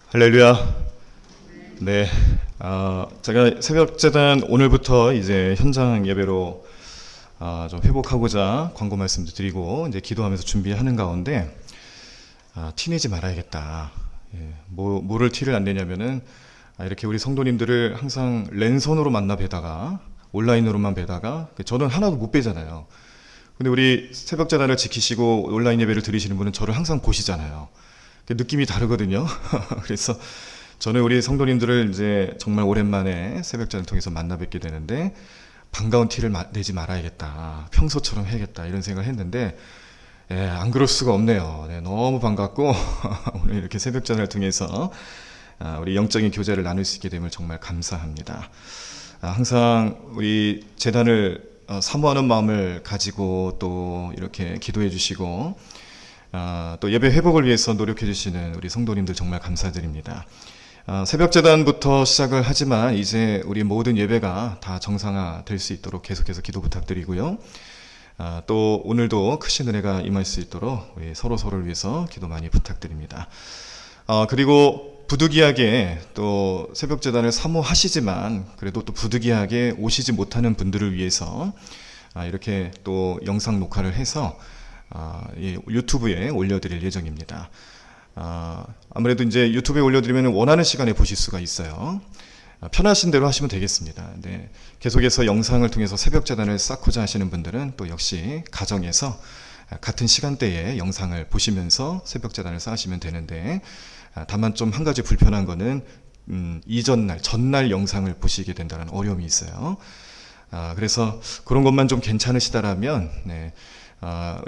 할렐루야. 네. 제가 새벽재단 오늘부터 이제 현장 예배로 좀 회복하고자 광고 말씀도 드리고 이제 기도하면서 준비하는 가운데 티내지 말아야겠다. 예, 뭐를 티를 안 내냐면은 이렇게 우리 성도님들을 항상 랜선으로 만나 뵈다가 온라인으로만 뵈다가 저는 하나도 못 뵈잖아요. 근데 우리 새벽재단을 지키시고 온라인 예배를 드리시는 분은 저를 항상 보시잖아요. 느낌이 다르거든요. 그래서 저는 우리 성도님들을 이제 정말 오랜만에 새벽전을 통해서 만나 뵙게 되는데 반가운 티를 내지 말아야겠다. 평소처럼 해야겠다. 이런 생각을 했는데 안 그럴 수가 없네요. 너무 반갑고 오늘 이렇게 새벽전을 통해서 우리 영적인 교제를 나눌 수 있게 됨을 정말 감사합니다. 항상 우리 재단을 사모하는 마음을 가지고 또 이렇게 기도해 주시고 또 예배 회복을 위해서 노력해 주시는 우리 성도님들 정말 감사드립니다. 새벽재단부터 시작을 하지만 이제 우리 모든 예배가 다 정상화 될 수 있도록 계속해서 기도 부탁드리고요. 또 오늘도 크신 은혜가 임할 수 있도록 우리 서로를 위해서 기도 많이 부탁드립니다. 그리고 부득이하게 또 새벽재단을 사모하시지만 그래도 또 부득이하게 오시지 못하는 분들을 위해서 이렇게 또 영상 녹화를 해서 유튜브에 올려드릴 예정입니다. 아무래도 이제 유튜브에 올려드리면 원하는 시간에 보실 수가 있어요. 편하신 대로 하시면 되겠습니다. 네, 계속해서 영상을 통해서 새벽재단을 쌓고자 하시는 분들은 또 역시 가정에서 같은 시간대에 영상을 보시면서 새벽재단을 쌓으시면 되는데 다만 좀 한 가지 불편한 거는 전날 영상을 보시게 된다는 어려움이 있어요. 그래서 그런 것만 좀 괜찮으시다라면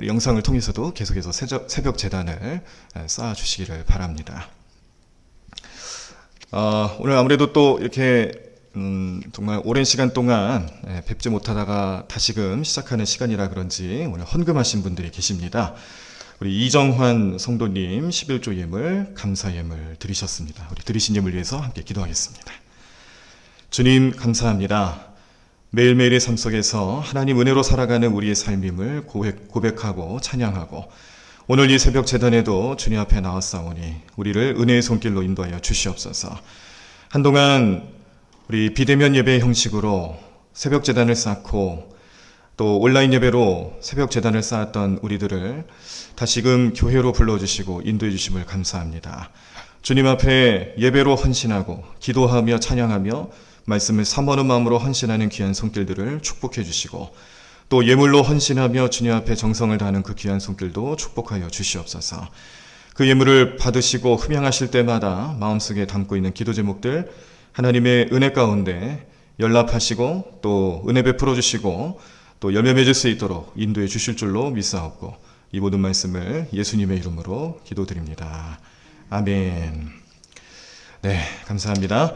영상을 통해서도 계속해서 새벽 재단을 쌓아주시기를 바랍니다. 오늘 아무래도 또 이렇게 정말 오랜 시간 동안 뵙지 못하다가 다시금 시작하는 시간이라 그런지 오늘 헌금하신 분들이 계십니다. 우리 이정환 성도님 11조 예물 감사 예물 드리셨습니다. 우리 드리신 예물 위해서 함께 기도하겠습니다. 주님 감사합니다. 매일매일의 삶 속에서 하나님 은혜로 살아가는 우리의 삶임을 고백하고 찬양하고 오늘 이 새벽 재단에도 주님 앞에 나왔사오니 우리를 은혜의 손길로 인도하여 주시옵소서. 한동안 우리 비대면 예배 형식으로 새벽 재단을 쌓고 또 온라인 예배로 새벽 재단을 쌓았던 우리들을 다시금 교회로 불러주시고 인도해 주심을 감사합니다. 주님 앞에 예배로 헌신하고 기도하며 찬양하며 말씀을 사모하는 마음으로 헌신하는 귀한 손길들을 축복해 주시고 또 예물로 헌신하며 주님 앞에 정성을 다하는 그 귀한 손길도 축복하여 주시옵소서. 그 예물을 받으시고 흠양하실 때마다 마음속에 담고 있는 기도 제목들 하나님의 은혜 가운데 연락하시고 또 은혜 베풀어 주시고 또 열매 맺을 수 있도록 인도해 주실 줄로 믿사옵고 이 모든 말씀을 예수님의 이름으로 기도드립니다. 아멘. 네, 감사합니다.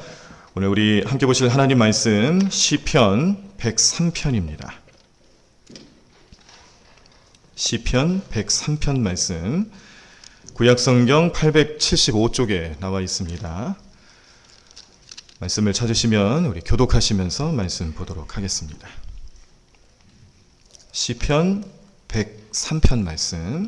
오늘 우리 함께 보실 하나님 말씀 시편 103편입니다. 시편 103편 말씀 구약성경 875쪽에 나와 있습니다. 말씀을 찾으시면 우리 교독하시면서 말씀 보도록 하겠습니다. 시편 103편 말씀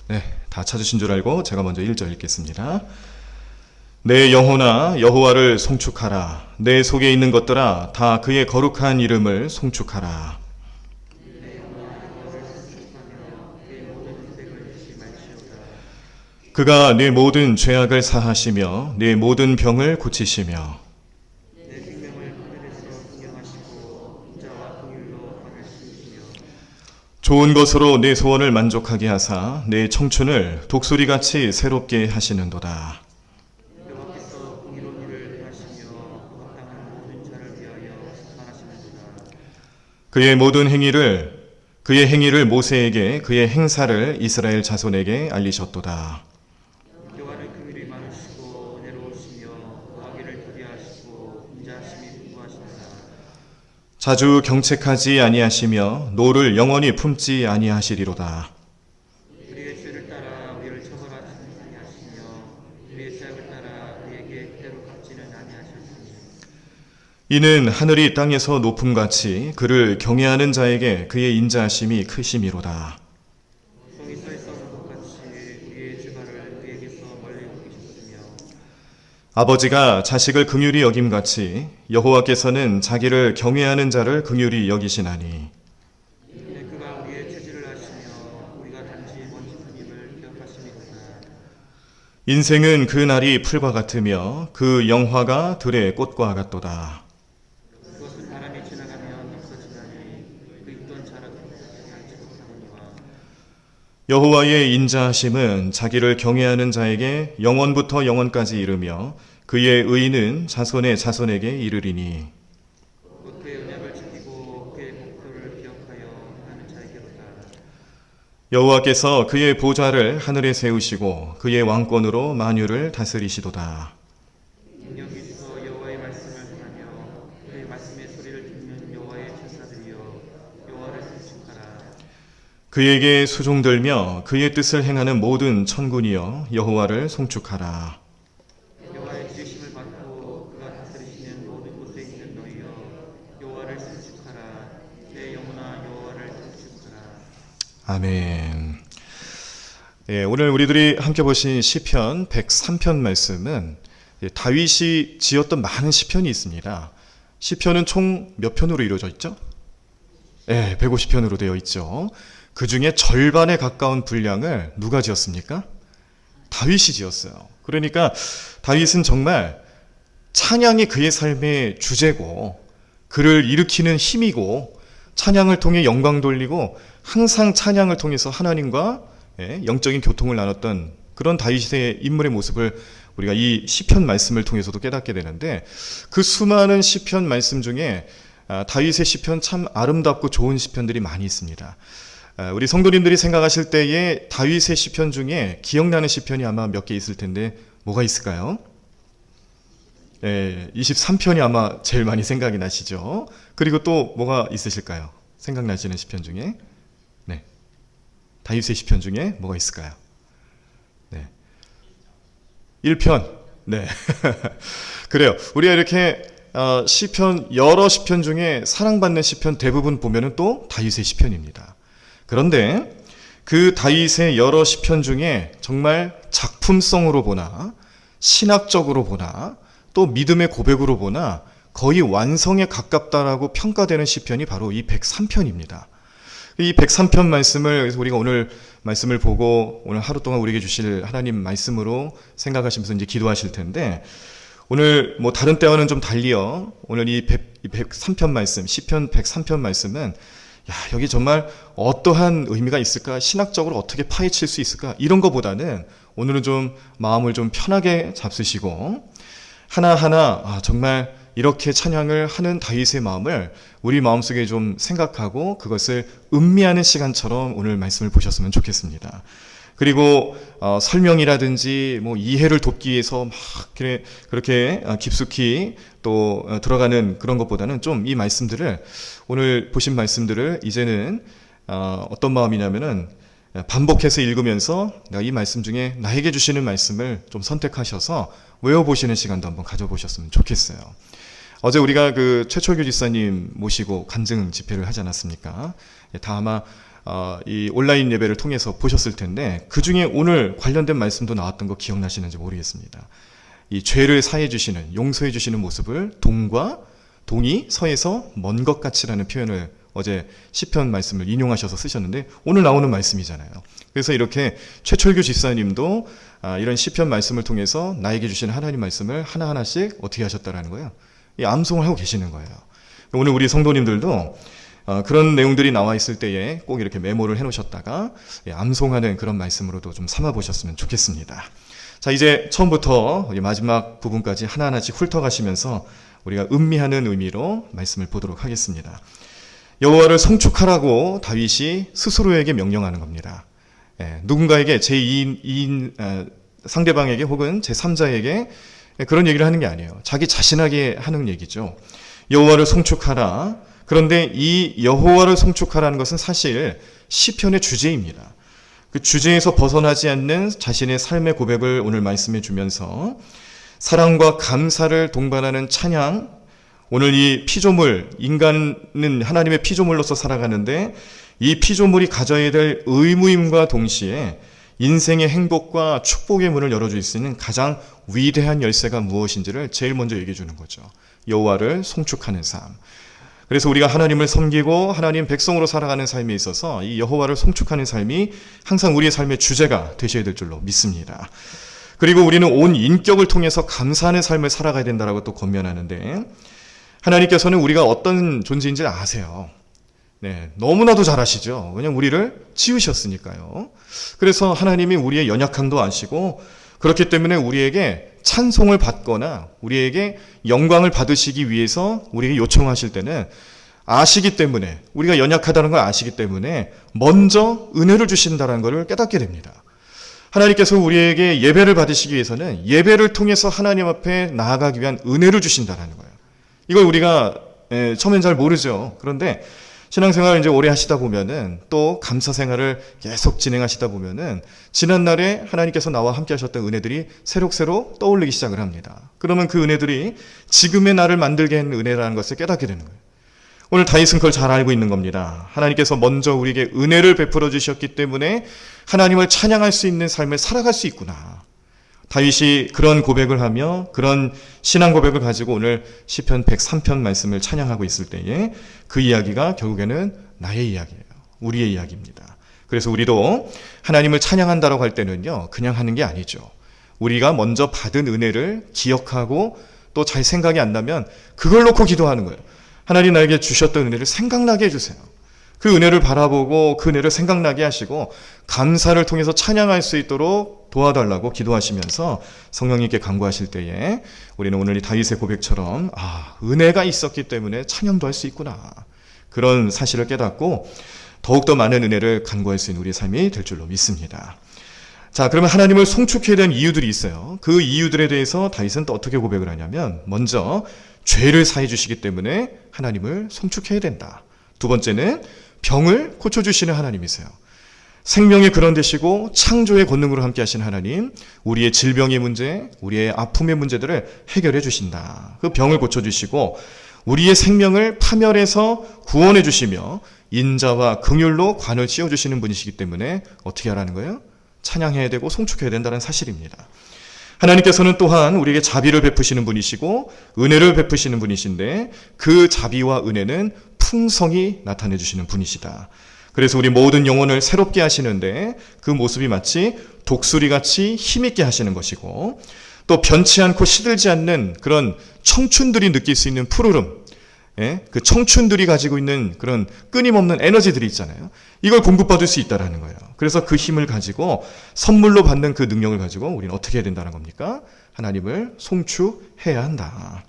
네, 다 찾으신 줄 알고 제가 먼저 1절 읽겠습니다. 내 영혼아 여호와를 송축하라. 내 속에 있는 것들아 다 그의 거룩한 이름을 송축하라. 그가 내 모든 죄악을 사하시며 내 모든 병을 고치시며 좋은 것으로 내 소원을 만족하게 하사 내 청춘을 독수리같이 새롭게 하시는도다. 그의 행위를 모세에게 그의 행사를 이스라엘 자손에게 알리셨도다. 자주 경책하지 아니하시며 노를 영원히 품지 아니하시리로다. 우리의 죄를 따라 우리를 처벌하지 아니하시며 우리의 죄악을 따라 우리에게 그대로 갚지는 아니하셨으니 이는 하늘이 땅에서 높음같이 그를 경외하는 자에게 그의 인자하심이 크심이로다. 성이 서에서 아버지가 자식을 긍휼히 여김같이 여호와께서는 자기를 경외하는 자를 긍휼히 여기시나니 그가 우리의 죄질을 아시며 우리가 단지 먼지뿐임을 기억하시니로다. 인생은 그 날이 풀과 같으며 그 영화가 들의 꽃과 같도다. 그것은 바람이 지나가면 없어지나니 그 입던 자라도 알지 못하거니와. 여호와의 인자하심은 자기를 경외하는 자에게 영원부터 영원까지 이르며 그의 의는 자손의 자손에게 이르리니 곧 그의 언약을 지키고 그의 목표를 기억하여 하는 자에게로다. 여호와께서 그의 보좌를 하늘에 세우시고 그의 왕권으로 만유를 다스리시도다. 능력 있어 여호와의 말씀을 행하며 그의 말씀의 소리를 듣는 여호와의 천사들이여 여호와를 송축하라. 그에게 수종들며 그의 뜻을 행하는 모든 천군이여 여호와를 송축하라. 여호와의 지으심을 받고 그가 다스리시는 모든 곳에 있는 너희여 여호와를 송축하라. 내 영혼아 여호와를 송축하라. 아멘. 예, 오늘 우리들이 함께 보신 시편 103편 말씀은 다윗이 지었던 많은 시편이 있습니다. 시편은 총 몇 편으로 이루어져 있죠? 예, 150편으로 되어 있죠. 그 중에 절반에 가까운 분량을 누가 지었습니까? 다윗이 지었어요. 그러니까 다윗은 정말 찬양이 그의 삶의 주제고 그를 일으키는 힘이고 찬양을 통해 영광 돌리고 항상 찬양을 통해서 하나님과 영적인 교통을 나눴던 그런 다윗의 인물의 모습을 우리가 이 시편 말씀을 통해서도 깨닫게 되는데 그 수많은 시편 말씀 중에 다윗의 시편 참 아름답고 좋은 시편들이 많이 있습니다. 우리 성도님들이 생각하실 때에 다윗의 시편 중에 기억나는 시편이 아마 몇 개 있을 텐데 뭐가 있을까요? 23편이 아마 제일 많이 생각이 나시죠. 그리고 또 뭐가 있으실까요? 생각나시는 시편 중에? 네, 다윗의 시편 중에 뭐가 있을까요? 네, 1편. 네. 그래요. 우리가 이렇게 시편 여러 시편 중에 사랑받는 시편 대부분 보면은 또 다윗의 시편입니다. 그런데 그 다윗의 여러 시편 중에 정말 작품성으로 보나 신학적으로 보나 또 믿음의 고백으로 보나 거의 완성에 가깝다라고 평가되는 시편이 바로 이 103편입니다. 이 103편 말씀을 우리가 오늘 말씀을 보고 오늘 하루 동안 우리에게 주실 하나님 말씀으로 생각하시면서 이제 기도하실 텐데 오늘 뭐 다른 때와는 좀 달리요. 오늘 이 103편 말씀, 시편 103편 말씀은 야, 여기 정말 어떠한 의미가 있을까? 신학적으로 어떻게 파헤칠 수 있을까? 이런 것보다는 오늘은 좀 마음을 좀 편하게 잡수시고 하나하나 정말 이렇게 찬양을 하는 다윗의 마음을 우리 마음속에 좀 생각하고 그것을 음미하는 시간처럼 오늘 말씀을 보셨으면 좋겠습니다. 그리고 설명이라든지 뭐 이해를 돕기 위해서 막 그렇게 깊숙이 또 들어가는 그런 것보다는 좀 이 말씀들을 오늘 보신 말씀들을 이제는 어떤 마음이냐면은 반복해서 읽으면서 내가 이 말씀 중에 나에게 주시는 말씀을 좀 선택하셔서 외워보시는 시간도 한번 가져보셨으면 좋겠어요. 어제 우리가 그 최철규 지사님 모시고 간증 집회를 하지 않았습니까? 다 아마 이 온라인 예배를 통해서 보셨을 텐데 그 중에 오늘 관련된 말씀도 나왔던 거 기억나시는지 모르겠습니다. 이 죄를 사해 주시는 용서해 주시는 모습을 동이 서에서 먼 것 같이라는 표현을 어제 시편 말씀을 인용하셔서 쓰셨는데 오늘 나오는 말씀이잖아요. 그래서 이렇게 최철규 집사님도 이런 시편 말씀을 통해서 나에게 주신 하나님 말씀을 하나하나씩 어떻게 하셨다라는 거예요. 암송을 하고 계시는 거예요. 오늘 우리 성도님들도 그런 내용들이 나와 있을 때에 꼭 이렇게 메모를 해놓으셨다가 암송하는 그런 말씀으로도 좀 삼아보셨으면 좋겠습니다. 자, 이제 처음부터 마지막 부분까지 하나하나씩 훑어가시면서 우리가 음미하는 의미로 말씀을 보도록 하겠습니다. 여호와를 송축하라고 다윗이 스스로에게 명령하는 겁니다. 누군가에게 제2인 상대방에게 혹은 제3자에게 그런 얘기를 하는 게 아니에요. 자기 자신에게 하는 얘기죠. 여호와를 송축하라. 그런데 이 여호와를 송축하라는 것은 사실 시편의 주제입니다. 그 주제에서 벗어나지 않는 자신의 삶의 고백을 오늘 말씀해 주면서 사랑과 감사를 동반하는 찬양, 오늘 이 피조물, 인간은 하나님의 피조물로서 살아가는데 이 피조물이 가져야 될 의무임과 동시에 인생의 행복과 축복의 문을 열어줄 수 있는 가장 위대한 열쇠가 무엇인지를 제일 먼저 얘기해 주는 거죠. 여호와를 송축하는 삶. 그래서 우리가 하나님을 섬기고 하나님 백성으로 살아가는 삶에 있어서 이 여호와를 송축하는 삶이 항상 우리의 삶의 주제가 되셔야 될 줄로 믿습니다. 그리고 우리는 온 인격을 통해서 감사하는 삶을 살아가야 된다라고 또 권면하는데, 하나님께서는 우리가 어떤 존재인지를 아세요. 네, 너무나도 잘 아시죠. 왜냐하면 우리를 지으셨으니까요. 그래서 하나님이 우리의 연약함도 아시고, 그렇기 때문에 우리에게 찬송을 받거나 우리에게 영광을 받으시기 위해서 우리에게 요청하실 때는 아시기 때문에, 우리가 연약하다는 걸 아시기 때문에 먼저 은혜를 주신다는 것을 깨닫게 됩니다. 하나님께서 우리에게 예배를 받으시기 위해서는 예배를 통해서 하나님 앞에 나아가기 위한 은혜를 주신다는 거예요. 이걸 우리가 처음엔 잘 모르죠. 그런데 신앙생활을 이제 오래 하시다 보면은, 또 감사 생활을 계속 진행하시다 보면은 지난날에 하나님께서 나와 함께 하셨던 은혜들이 새록새록 떠올리기 시작을 합니다. 그러면 그 은혜들이 지금의 나를 만들게 한 은혜라는 것을 깨닫게 되는 거예요. 오늘 다윗은 그걸 잘 알고 있는 겁니다. 하나님께서 먼저 우리에게 은혜를 베풀어 주셨기 때문에 하나님을 찬양할 수 있는 삶을 살아갈 수 있구나. 다윗이 그런 고백을 하며 그런 신앙 고백을 가지고 오늘 시편 103편 말씀을 찬양하고 있을 때에 그 이야기가 결국에는 나의 이야기예요. 우리의 이야기입니다. 그래서 우리도 하나님을 찬양한다라고 할 때는요, 그냥 하는 게 아니죠. 우리가 먼저 받은 은혜를 기억하고 또 잘 생각이 안 나면 그걸 놓고 기도하는 거예요. 하나님 나에게 주셨던 은혜를 생각나게 해주세요. 그 은혜를 바라보고 그 은혜를 생각나게 하시고 감사를 통해서 찬양할 수 있도록 도와달라고 기도하시면서 성령님께 간구하실 때에 우리는 오늘 이 다윗의 고백처럼 은혜가 있었기 때문에 찬양도 할 수 있구나, 그런 사실을 깨닫고 더욱더 많은 은혜를 간구할 수 있는 우리의 삶이 될 줄로 믿습니다. 자, 그러면 하나님을 송축해야 되는 이유들이 있어요. 그 이유들에 대해서 다윗은 또 어떻게 고백을 하냐면, 먼저 죄를 사해 주시기 때문에 하나님을 송축해야 된다. 두 번째는 병을 고쳐주시는 하나님이세요. 생명의 근원 되시고 창조의 권능으로 함께 하신 하나님, 우리의 질병의 문제, 우리의 아픔의 문제들을 해결해 주신다. 그 병을 고쳐주시고 우리의 생명을 파멸해서 구원해 주시며 인자와 긍휼로 관을 씌워주시는 분이시기 때문에 어떻게 하라는 거예요? 찬양해야 되고 송축해야 된다는 사실입니다. 하나님께서는 또한 우리에게 자비를 베푸시는 분이시고 은혜를 베푸시는 분이신데, 그 자비와 은혜는 풍성히 나타내 주시는 분이시다. 그래서 우리 모든 영혼을 새롭게 하시는데 그 모습이 마치 독수리같이 힘있게 하시는 것이고, 또 변치 않고 시들지 않는 그런 청춘들이 느낄 수 있는 푸르름, 그 청춘들이 가지고 있는 그런 끊임없는 에너지들이 있잖아요. 이걸 공급받을 수 있다는 거예요. 그래서 그 힘을 가지고 선물로 받는 그 능력을 가지고 우리는 어떻게 해야 된다는 겁니까? 하나님을 송축해야 한다.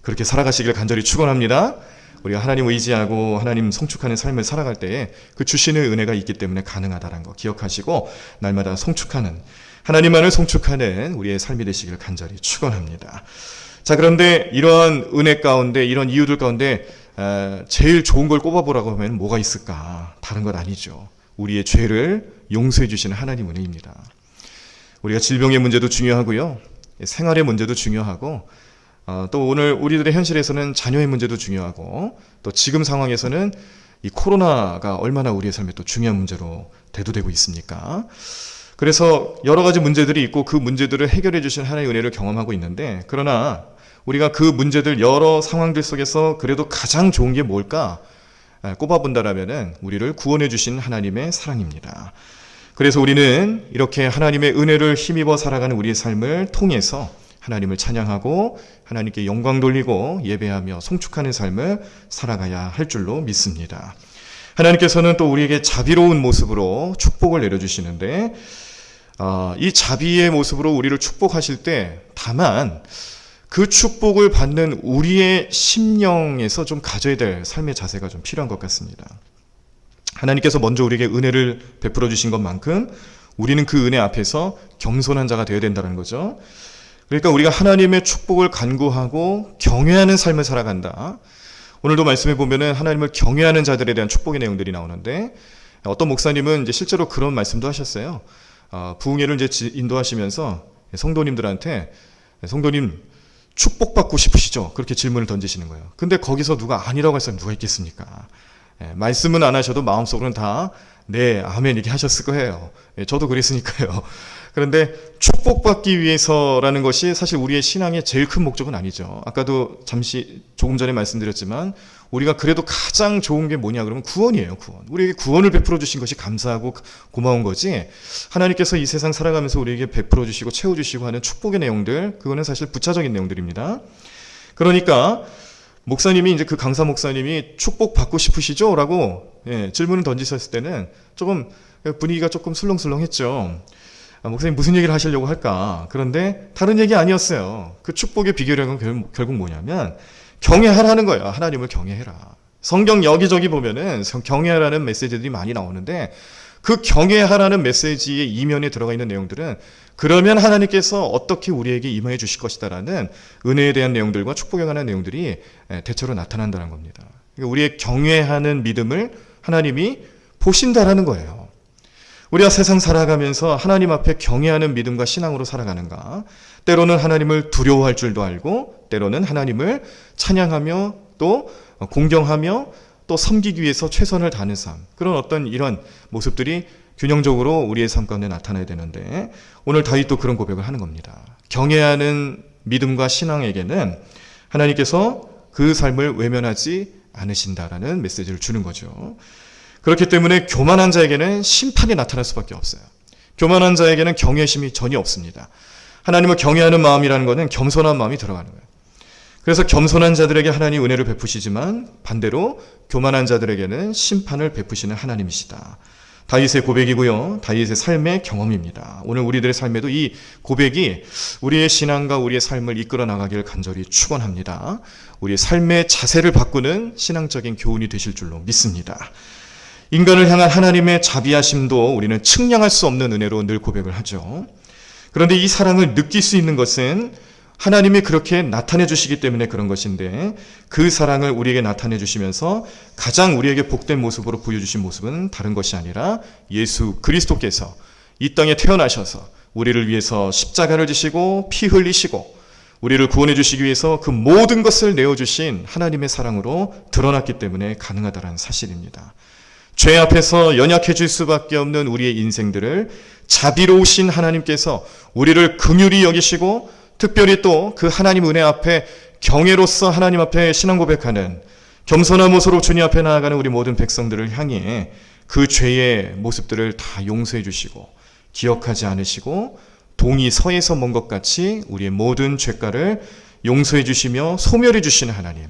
그렇게 살아가시길 간절히 축원합니다. 우리가 하나님 의지하고 하나님 송축하는 삶을 살아갈 때에 그 주시는 은혜가 있기 때문에 가능하다는 거 기억하시고 날마다 송축하는, 하나님만을 송축하는 우리의 삶이 되시길 간절히 축원합니다. 자, 그런데 이러한 은혜 가운데, 이런 이유들 가운데 제일 좋은 걸 꼽아보라고 하면 뭐가 있을까? 다른 건 아니죠. 우리의 죄를 용서해 주시는 하나님 은혜입니다. 우리가 질병의 문제도 중요하고요, 생활의 문제도 중요하고, 또 오늘 우리들의 현실에서는 자녀의 문제도 중요하고, 또 지금 상황에서는 이 코로나가 얼마나 우리의 삶에 또 중요한 문제로 대두되고 있습니까? 그래서 여러 가지 문제들이 있고 그 문제들을 해결해 주신 하나님의 은혜를 경험하고 있는데, 그러나 우리가 그 문제들 여러 상황들 속에서 그래도 가장 좋은 게 뭘까 꼽아본다라면은 우리를 구원해 주신 하나님의 사랑입니다. 그래서 우리는 이렇게 하나님의 은혜를 힘입어 살아가는 우리의 삶을 통해서 하나님을 찬양하고 하나님께 영광 돌리고 예배하며 송축하는 삶을 살아가야 할 줄로 믿습니다. 하나님께서는 또 우리에게 자비로운 모습으로 축복을 내려주시는데, 이 자비의 모습으로 우리를 축복하실 때 다만 그 축복을 받는 우리의 심령에서 좀 가져야 될 삶의 자세가 좀 필요한 것 같습니다. 하나님께서 먼저 우리에게 은혜를 베풀어 주신 것만큼 우리는 그 은혜 앞에서 겸손한 자가 되어야 된다는 거죠. 그러니까 우리가 하나님의 축복을 간구하고 경외하는 삶을 살아간다. 오늘도 말씀해 보면은 하나님을 경외하는 자들에 대한 축복의 내용들이 나오는데, 어떤 목사님은 이제 실제로 그런 말씀도 하셨어요. 부흥회를 이제 인도하시면서 성도님들한테, 성도님 축복받고 싶으시죠? 그렇게 질문을 던지시는 거예요. 근데 거기서 누가 아니라고 할 사람 누가 있겠습니까? 말씀은 안 하셔도 마음속으로는 다 네, 아멘 이렇게 하셨을 거예요. 예, 저도 그랬으니까요. 그런데 축복받기 위해서라는 것이 사실 우리의 신앙의 제일 큰 목적은 아니죠. 아까도 조금 전에 말씀드렸지만 우리가 그래도 가장 좋은 게 뭐냐 그러면 구원이에요. 구원. 우리에게 구원을 베풀어 주신 것이 감사하고 고마운 거지, 하나님께서 이 세상 살아가면서 우리에게 베풀어 주시고 채워주시고 하는 축복의 내용들, 그거는 사실 부차적인 내용들입니다. 그러니까 목사님이, 이제 그 강사 목사님이 축복 받고 싶으시죠? 라고 질문을 던지셨을 때는 조금 분위기가 조금 술렁술렁했죠. 목사님 무슨 얘기를 하시려고 할까? 그런데 다른 얘기 아니었어요. 그 축복의 비결은 결국 뭐냐면 경외하라는 거예요. 하나님을 경외해라. 성경 여기저기 보면은 경외하라는 메시지들이 많이 나오는데, 그 경외하라는 메시지의 이면에 들어가 있는 내용들은 그러면 하나님께서 어떻게 우리에게 임하여 주실 것이다라는 은혜에 대한 내용들과 축복에 관한 내용들이 대체로 나타난다는 겁니다. 그러니까 우리의 경외하는 믿음을 하나님이 보신다라는 거예요. 우리가 세상 살아가면서 하나님 앞에 경외하는 믿음과 신앙으로 살아가는가? 때로는 하나님을 두려워할 줄도 알고, 때로는 하나님을 찬양하며 또 공경하며 또 섬기기 위해서 최선을 다하는 삶, 그런 어떤 이런 모습들이 균형적으로 우리의 삶 가운데 나타나야 되는데, 오늘 다윗도 그런 고백을 하는 겁니다. 경외하는 믿음과 신앙에게는 하나님께서 그 삶을 외면하지 않으신다라는 메시지를 주는 거죠. 그렇기 때문에 교만한 자에게는 심판이 나타날 수밖에 없어요. 교만한 자에게는 경외심이 전혀 없습니다. 하나님을 경외하는 마음이라는 것은 겸손한 마음이 들어가는 거예요. 그래서 겸손한 자들에게 하나님 은혜를 베푸시지만 반대로 교만한 자들에게는 심판을 베푸시는 하나님이시다. 다윗의 고백이고요. 다윗의 삶의 경험입니다. 오늘 우리들의 삶에도 이 고백이 우리의 신앙과 우리의 삶을 이끌어 나가길 간절히 축원합니다. 우리의 삶의 자세를 바꾸는 신앙적인 교훈이 되실 줄로 믿습니다. 인간을 향한 하나님의 자비하심도 우리는 측량할 수 없는 은혜로 늘 고백을 하죠. 그런데 이 사랑을 느낄 수 있는 것은 하나님이 그렇게 나타내 주시기 때문에 그런 것인데, 그 사랑을 우리에게 나타내 주시면서 가장 우리에게 복된 모습으로 보여주신 모습은 다른 것이 아니라 예수 그리스도께서 이 땅에 태어나셔서 우리를 위해서 십자가를 지시고 피 흘리시고 우리를 구원해 주시기 위해서 그 모든 것을 내어주신 하나님의 사랑으로 드러났기 때문에 가능하다는 사실입니다. 죄 앞에서 연약해질 수밖에 없는 우리의 인생들을 자비로우신 하나님께서 우리를 긍휼히 여기시고, 특별히 또 그 하나님 은혜 앞에 경외로서 하나님 앞에 신앙 고백하는 겸손한 모습으로 주님 앞에 나아가는 우리 모든 백성들을 향해 그 죄의 모습들을 다 용서해 주시고 기억하지 않으시고 동이 서에서 먼 것 같이 우리의 모든 죄가를 용서해 주시며 소멸해 주시는 하나님,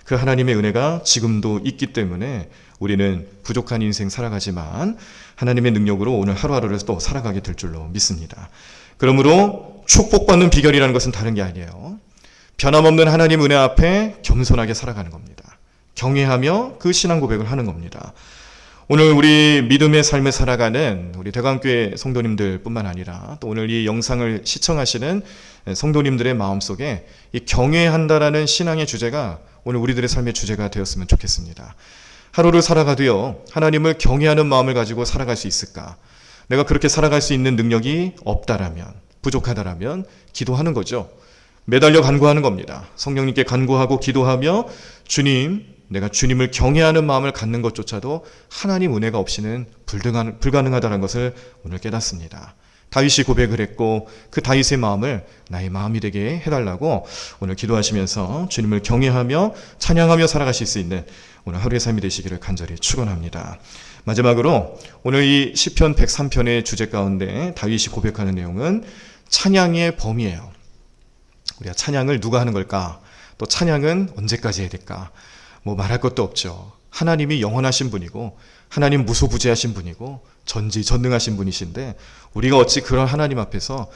그 하나님의 은혜가 지금도 있기 때문에 우리는 부족한 인생 살아가지만 하나님의 능력으로 오늘 하루하루를 또 살아가게 될 줄로 믿습니다. 그러므로 축복받는 비결이라는 것은 다른 게 아니에요. 변함없는 하나님 은혜 앞에 겸손하게 살아가는 겁니다. 경외하며 그 신앙 고백을 하는 겁니다. 오늘 우리 믿음의 삶을 살아가는 우리 대광교회 성도님들 뿐만 아니라 또 오늘 이 영상을 시청하시는 성도님들의 마음속에 이 경외한다라는 신앙의 주제가 오늘 우리들의 삶의 주제가 되었으면 좋겠습니다. 하루를 살아가도요, 하나님을 경외하는 마음을 가지고 살아갈 수 있을까? 내가 그렇게 살아갈 수 있는 능력이 없다라면, 부족하다라면 기도하는 거죠. 매달려 간구하는 겁니다. 성령님께 간구하고 기도하며 주님, 내가 주님을 경외하는 마음을 갖는 것조차도 하나님 은혜가 없이는 불가능하다는 것을 오늘 깨닫습니다. 다윗이 고백을 했고 그 다윗의 마음을 나의 마음이 되게 해달라고 오늘 기도하시면서 주님을 경외하며 찬양하며 살아가실 수 있는 오늘 하루의 삶이 되시기를 간절히 축원합니다. 마지막으로 오늘 이 시편 103편의 주제 가운데 다윗이 고백하는 내용은 찬양의 범위예요. 우리가 찬양을 누가 하는 걸까? 또 찬양은 언제까지 해야 될까? 뭐 말할 것도 없죠. 하나님이 영원하신 분이고 하나님 무소부재하신 분이고 전지전능하신 분이신데 우리가 어찌 그런 하나님 앞에서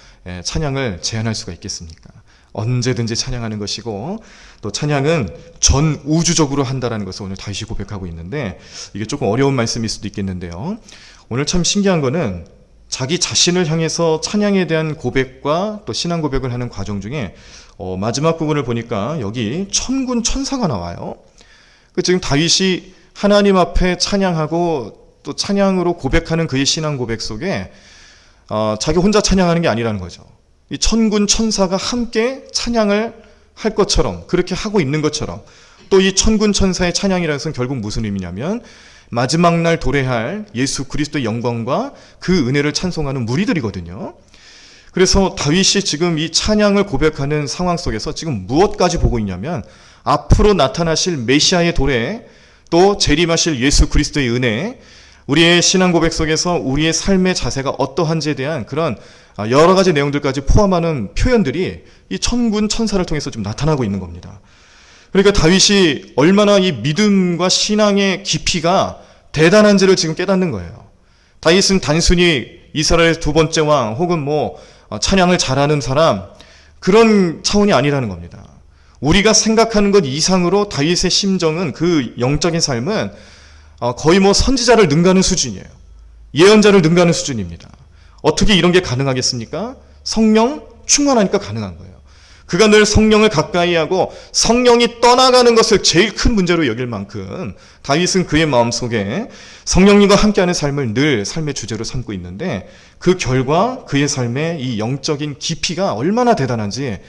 찬양을 제한할 수가 있겠습니까? 언제든지 찬양하는 것이고 또 찬양은 전 우주적으로 한다라는 것을 오늘 다윗이 고백하고 있는데 이게 조금 어려운 말씀일 수도 있겠는데요. 오늘 참 신기한 거는 자기 자신을 향해서 찬양에 대한 고백과 또 신앙 고백을 하는 과정 중에 마지막 부분을 보니까 여기 천군 천사가 나와요. 지금 다윗이 하나님 앞에 찬양하고 또 찬양으로 고백하는 그의 신앙 고백 속에 자기 혼자 찬양하는 게 아니라는 거죠. 이 천군 천사가 함께 찬양을 할 것처럼 그렇게 하고 있는 것처럼 또 이 천군 천사의 찬양이라는 것은 결국 무슨 의미냐면 마지막 날 도래할 예수 그리스도의 영광과 그 은혜를 찬송하는 무리들이거든요. 그래서 다윗이 지금 이 찬양을 고백하는 상황 속에서 지금 무엇까지 보고 있냐면 앞으로 나타나실 메시아의 도래, 또 재림하실 예수 그리스도의 은혜, 우리의 신앙 고백 속에서 우리의 삶의 자세가 어떠한지에 대한 그런 여러 가지 내용들까지 포함하는 표현들이 이 천군 천사를 통해서 좀 나타나고 있는 겁니다. 그러니까 다윗이 얼마나 이 믿음과 신앙의 깊이가 대단한지를 지금 깨닫는 거예요. 다윗은 단순히 이스라엘의 두 번째 왕 혹은 찬양을 잘하는 사람, 그런 차원이 아니라는 겁니다. 우리가 생각하는 것 이상으로 다윗의 심정은, 그 영적인 삶은 거의 선지자를 능가하는 수준이에요. 예언자를 능가하는 수준입니다. 어떻게 이런 게 가능하겠습니까? 성령 충만하니까 가능한 거예요. 그가 늘 성령을 가까이 하고 성령이 떠나가는 것을 제일 큰 문제로 여길 만큼 다윗은 그의 마음속에 성령님과 함께하는 삶을 늘 삶의 주제로 삼고 있는데, 그 결과 그의 삶의 이 영적인 깊이가 얼마나 대단한지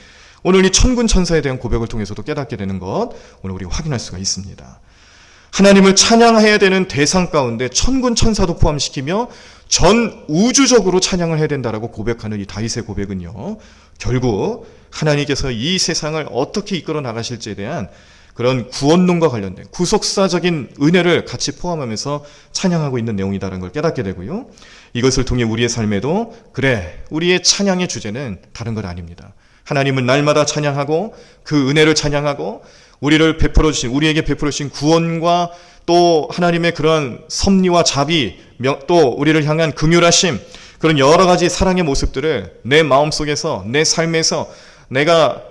오늘 이 천군 천사에 대한 고백을 통해서도 깨닫게 되는 것, 오늘 우리가 확인할 수가 있습니다. 하나님을 찬양해야 되는 대상 가운데 천군 천사도 포함시키며 전 우주적으로 찬양을 해야 된다라고 고백하는 이 다윗의 고백은요, 결국 하나님께서 이 세상을 어떻게 이끌어 나가실지에 대한 그런 구원론과 관련된 구속사적인 은혜를 같이 포함하면서 찬양하고 있는 내용이다라는 걸 깨닫게 되고요. 이것을 통해 우리의 삶에도 그래, 우리의 찬양의 주제는 다른 것 아닙니다. 하나님은 날마다 찬양하고 그 은혜를 찬양하고 우리에게 베풀어 주신 구원과 또 하나님의 그런 섭리와 자비, 또 우리를 향한 긍휼하심, 그런 여러 가지 사랑의 모습들을 내 마음속에서, 내 삶에서 내가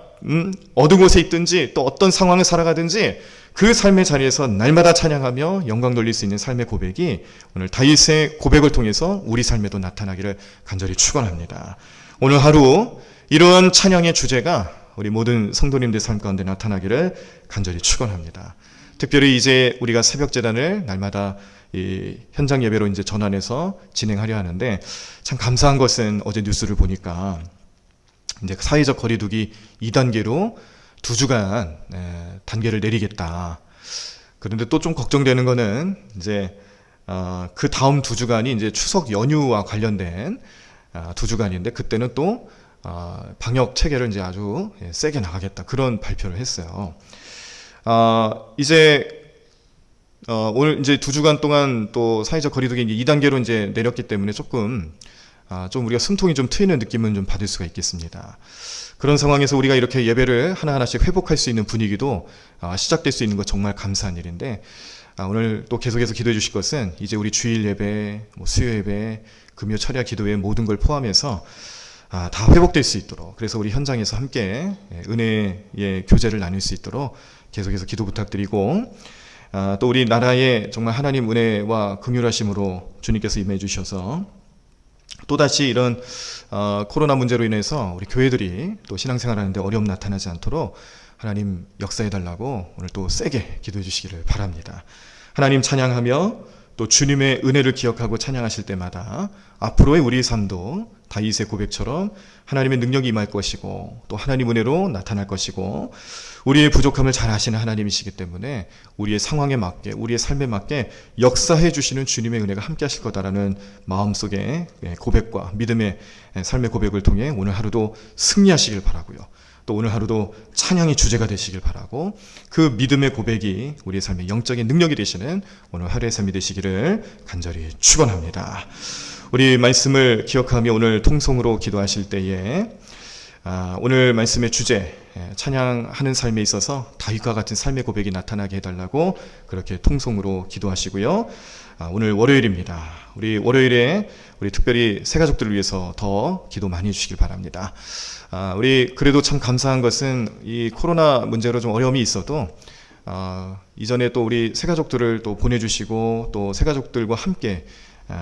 어느 곳에 있든지 또 어떤 상황을 살아가든지 그 삶의 자리에서 날마다 찬양하며 영광 돌릴 수 있는 삶의 고백이 오늘 다윗의 고백을 통해서 우리 삶에도 나타나기를 간절히 축원합니다. 오늘 하루 이러한 찬양의 주제가 우리 모든 성도님들 삶 가운데 나타나기를 간절히 축원합니다. 특별히 이제 우리가 새벽 제단을 날마다 이 현장 예배로 이제 전환해서 진행하려 하는데, 참 감사한 것은 어제 뉴스를 보니까 이제 사회적 거리두기 2단계로 2주간 단계를 내리겠다. 그런데 또 좀 걱정되는 거는 이제 그 다음 2주간이 이제 추석 연휴와 관련된 2주간인데, 그때는 또 방역 체계를 이제 아주 세게 나가겠다, 그런 발표를 했어요. 이제 오늘 이제 2주간 동안 또 사회적 거리두기 2단계로 이제 내렸기 때문에 조금 좀 우리가 숨통이 좀 트이는 느낌은 좀 받을 수가 있겠습니다. 그런 상황에서 우리가 이렇게 예배를 하나하나씩 회복할 수 있는 분위기도 시작될 수 있는 것 정말 감사한 일인데, 오늘 또 계속해서 기도해 주실 것은 이제 우리 주일 예배, 수요 예배, 금요 철야 기도회 모든 걸 포함해서 다 회복될 수 있도록, 그래서 우리 현장에서 함께 은혜의 교제를 나눌 수 있도록 계속해서 기도 부탁드리고, 또 우리 나라에 정말 하나님 은혜와 긍휼하심으로 주님께서 임해 주셔서 또다시 이런 코로나 문제로 인해서 우리 교회들이 또 신앙생활하는데 어려움 나타나지 않도록 하나님 역사해 달라고 오늘 또 세게 기도해 주시기를 바랍니다. 하나님 찬양하며 또 주님의 은혜를 기억하고 찬양하실 때마다 앞으로의 우리의 삶도 다윗의 고백처럼 하나님의 능력이 임할 것이고 또 하나님 은혜로 나타날 것이고, 우리의 부족함을 잘 아시는 하나님이시기 때문에 우리의 상황에 맞게, 우리의 삶에 맞게 역사해 주시는 주님의 은혜가 함께 하실 거다라는 마음속에 고백과 믿음의 삶의 고백을 통해 오늘 하루도 승리하시길 바라고요. 또 오늘 하루도 찬양의 주제가 되시길 바라고, 그 믿음의 고백이 우리의 삶의 영적인 능력이 되시는 오늘 하루의 삶이 되시기를 간절히 축원합니다. 우리 말씀을 기억하며 오늘 통성으로 기도하실 때에 오늘 말씀의 주제, 찬양하는 삶에 있어서 다윗과 같은 삶의 고백이 나타나게 해달라고 그렇게 통성으로 기도하시고요. 오늘 월요일입니다. 우리 월요일에 우리 특별히 새가족들을 위해서 더 기도 많이 해주시길 바랍니다. 우리 그래도 참 감사한 것은 이 코로나 문제로 좀 어려움이 있어도 이전에 또 우리 새가족들을 또 보내주시고 또 새가족들과 함께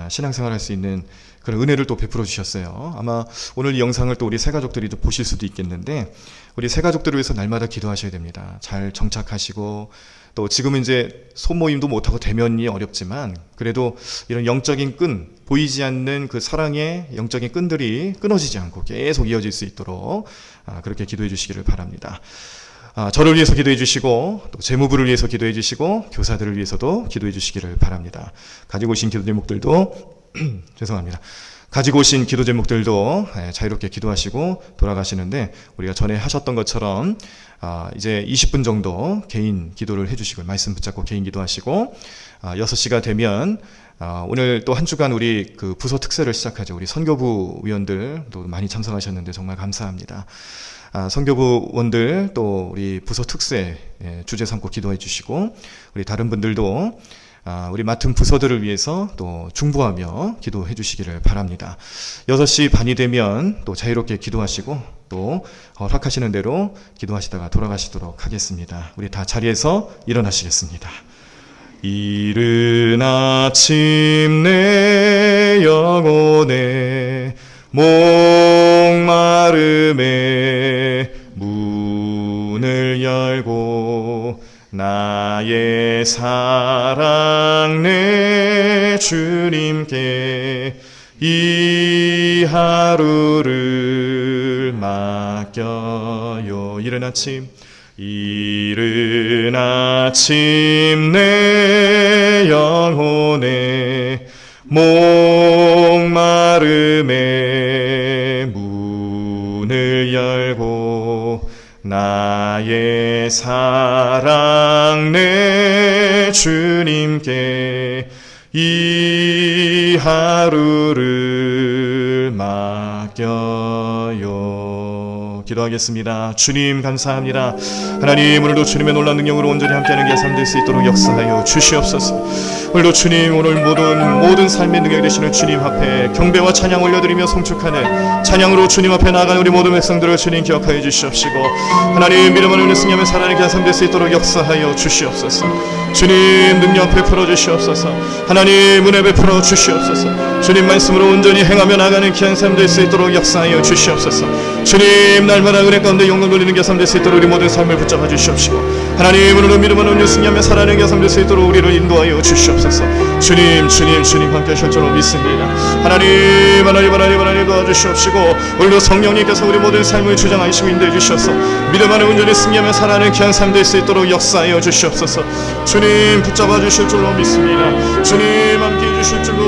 신앙생활할 수 있는 그런 은혜를 또 베풀어 주셨어요. 아마 오늘 이 영상을 또 우리 새가족들이 또 보실 수도 있겠는데, 우리 새가족들을 위해서 날마다 기도하셔야 됩니다. 잘 정착하시고, 또 지금은 이제 소모임도 못하고 대면이 어렵지만 그래도 이런 영적인 끈, 보이지 않는 그 사랑의 영적인 끈들이 끊어지지 않고 계속 이어질 수 있도록 그렇게 기도해 주시기를 바랍니다. 저를 위해서 기도해 주시고 또 재무부를 위해서 기도해 주시고 교사들을 위해서도 기도해 주시기를 바랍니다. 가지고 오신 기도 제목들도 죄송합니다. 가지고 오신 기도 제목들도 자유롭게 기도하시고 돌아가시는데 우리가 전에 하셨던 것처럼 이제 20분 정도 개인 기도를 해주시고 말씀 붙잡고 개인 기도하시고 6시가 되면 오늘 또 한 주간 우리 그 부서 특세를 시작하죠. 우리 선교부 위원들도 많이 참석하셨는데 정말 감사합니다. 선교부원들 또 우리 부서 특세 주제 삼고 기도해 주시고 우리 다른 분들도 우리 맡은 부서들을 위해서 또 중보하며 기도해 주시기를 바랍니다. 6시 반이 되면 또 자유롭게 기도하시고 또 허락하시는 대로 기도하시다가 돌아가시도록 하겠습니다. 우리 다 자리에서 일어나시겠습니다. 이른 아침 내 영혼의 목마름에 문을 열고 나의 사랑 내 주님께 이 하루를 맡겨요. 이른 아침 내 영혼의 목마름에 문을 열고 나의 사랑 내 주님께 이 하루를 맡겨요. 기도하겠습니다. 주님 감사합니다. 하나님 오늘도 주님의 놀라운 능력으로 온전히 함께하는 게 삶 될 수 있도록 역사하여 주시옵소서. 오늘도 주님 오늘 모든 삶의 능력이 되시는 주님 앞에 경배와 찬양 올려드리며 송축하는 찬양으로 주님 앞에 나아가는 우리 모든 백성들을 주님 기억하여 주시옵시고 하나님 믿음을 은혜 승리하며 살아가는 게 삶 될 수 있도록 역사하여 주시옵소서. 주님 능력 베풀어 주시옵소서. 하나님 은혜 베풀어 주시옵소서. 주님 말씀으로 온전히 행하며 나가는 귀한 삶 될 수 있도록 역사하여 주시옵소서. 주님 날마다 은혜 가운데 영광 돌리는 게 삶 될 수 있도록 우리 모든 삶을 붙잡아 주시옵시고 하나님 오늘도 믿음으로 은혜 승리하며 살아가는 게 삶 될 수 있도록 우리를 인도하여 주시옵소서. 주님 함께 하실 줄로 믿습니다. 하나님 도와주시옵시고 오늘도 성령님께서 우리 모든 삶을 주장하시고 인도해 주셔서 믿음 안에 온전히 승리하며 살아가는 귀한 삶 될 수 있도록 역사하여 주시옵소서. 주님 붙잡아 주실 줄로 믿습니다. 주님 함께 해 주실 줄로